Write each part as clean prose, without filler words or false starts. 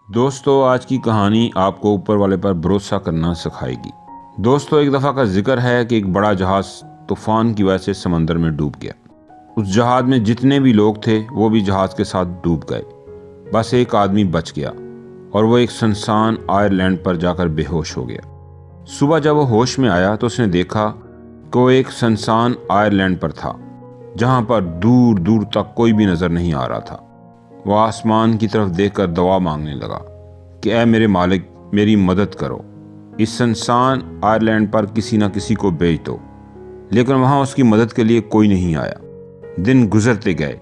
دوستو آج کی کہانی آپ کو اوپر والے پر بھروسہ کرنا سکھائے گی۔ دوستو ایک دفعہ کا ذکر ہے کہ ایک بڑا جہاز طوفان کی وجہ سے سمندر میں ڈوب گیا۔ اس جہاز میں جتنے بھی لوگ تھے وہ بھی جہاز کے ساتھ ڈوب گئے، بس ایک آدمی بچ گیا اور وہ ایک سنسان آئرلینڈ پر جا کر بے ہوش ہو گیا۔ صبح جب وہ ہوش میں آیا تو اس نے دیکھا کہ وہ ایک سنسان آئرلینڈ پر تھا جہاں پر دور دور تک کوئی بھی نظر نہیں آ رہا تھا۔ وہ آسمان کی طرف دیکھ کر دعا مانگنے لگا کہ اے میرے مالک میری مدد کرو، اس سنسان آئرلینڈ پر کسی نہ کسی کو بھیج دو۔ لیکن وہاں اس کی مدد کے لیے کوئی نہیں آیا۔ دن گزرتے گئے،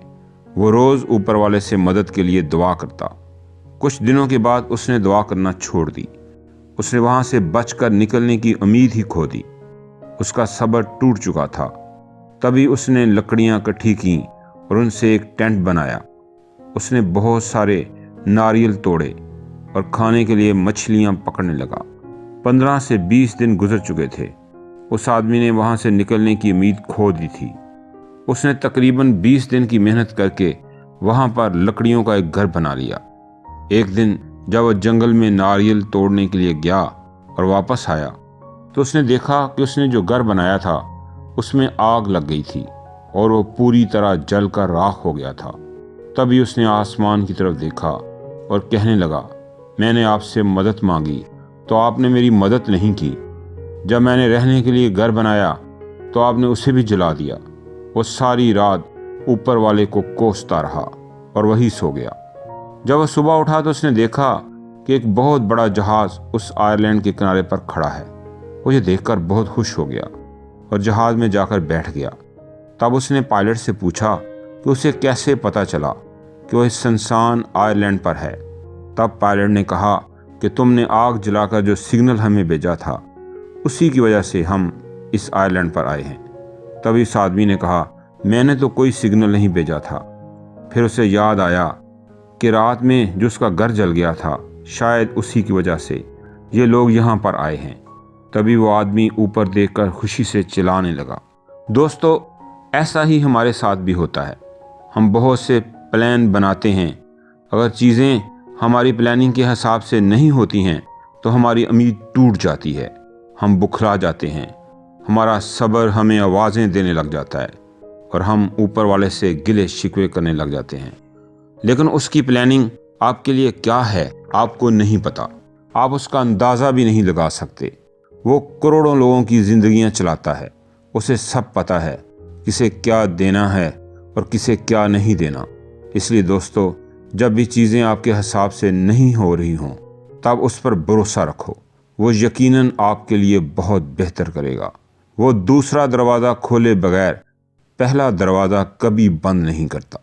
وہ روز اوپر والے سے مدد کے لیے دعا کرتا۔ کچھ دنوں کے بعد اس نے دعا کرنا چھوڑ دی۔ اس نے وہاں سے بچ کر نکلنے کی امید ہی کھو دی۔ اس کا صبر ٹوٹ چکا تھا۔ تبھی اس نے لکڑیاں اکٹھی کیں اور ان سے ایک ٹینٹ بنایا۔ اس نے بہت سارے ناریل توڑے اور کھانے کے لیے مچھلیاں پکڑنے لگا۔ 15 سے 20 دن گزر چکے تھے۔ اس آدمی نے وہاں سے نکلنے کی امید کھو دی تھی۔ اس نے تقریباً 20 دن کی محنت کر کے وہاں پر لکڑیوں کا ایک گھر بنا لیا۔ ایک دن جب وہ جنگل میں ناریل توڑنے کے لیے گیا اور واپس آیا تو اس نے دیکھا کہ اس نے جو گھر بنایا تھا اس میں آگ لگ گئی تھی اور وہ پوری طرح جل کر راکھ ہو گیا تھا۔ تبھی اس نے آسمان کی طرف دیکھا اور کہنے لگا، میں نے آپ سے مدد مانگی تو آپ نے میری مدد نہیں کی۔ جب میں نے رہنے کے لیے گھر بنایا تو آپ نے اسے بھی جلا دیا۔ وہ ساری رات اوپر والے کو کوستا رہا اور وہی سو گیا۔ جب وہ صبح اٹھا تو اس نے دیکھا کہ ایک بہت بڑا جہاز اس آئرلینڈ کے کنارے پر کھڑا ہے۔ وہ یہ دیکھ کر بہت خوش ہو گیا اور جہاز میں جا کر بیٹھ گیا۔ تب اس نے پائلٹ سے پوچھا کہ اسے کیسے پتہ چلا کہ وہ اس سنسان آئرلینڈ پر ہے۔ تب پائلٹ نے کہا کہ تم نے آگ جلا کر جو سگنل ہمیں بھیجا تھا اسی کی وجہ سے ہم اس آئرلینڈ پر آئے ہیں۔ تبھی اس آدمی نے کہا، میں نے تو کوئی سگنل نہیں بھیجا تھا۔ پھر اسے یاد آیا کہ رات میں جو اس کا گھر جل گیا تھا شاید اسی کی وجہ سے یہ لوگ یہاں پر آئے ہیں۔ تبھی وہ آدمی اوپر دیکھ کر خوشی سے چلانے لگا۔ دوستو ایسا ہی ہمارے ساتھ بھی ہوتا ہے۔ ہم بہت سے پلان بناتے ہیں، اگر چیزیں ہماری پلاننگ کے حساب سے نہیں ہوتی ہیں تو ہماری امید ٹوٹ جاتی ہے، ہم بکھلا جاتے ہیں، ہمارا صبر ہمیں آوازیں دینے لگ جاتا ہے اور ہم اوپر والے سے گلے شکوے کرنے لگ جاتے ہیں۔ لیکن اس کی پلاننگ آپ کے لیے کیا ہے آپ کو نہیں پتا، آپ اس کا اندازہ بھی نہیں لگا سکتے۔ وہ کروڑوں لوگوں کی زندگیاں چلاتا ہے، اسے سب پتہ ہے کسے کیا دینا ہے اور کسے کیا نہیں دینا۔ اس لیے دوستو جب بھی چیزیں آپ کے حساب سے نہیں ہو رہی ہوں تب اس پر بھروسہ رکھو، وہ یقیناً آپ کے لیے بہت بہتر کرے گا۔ وہ دوسرا دروازہ کھولے بغیر پہلا دروازہ کبھی بند نہیں کرتا۔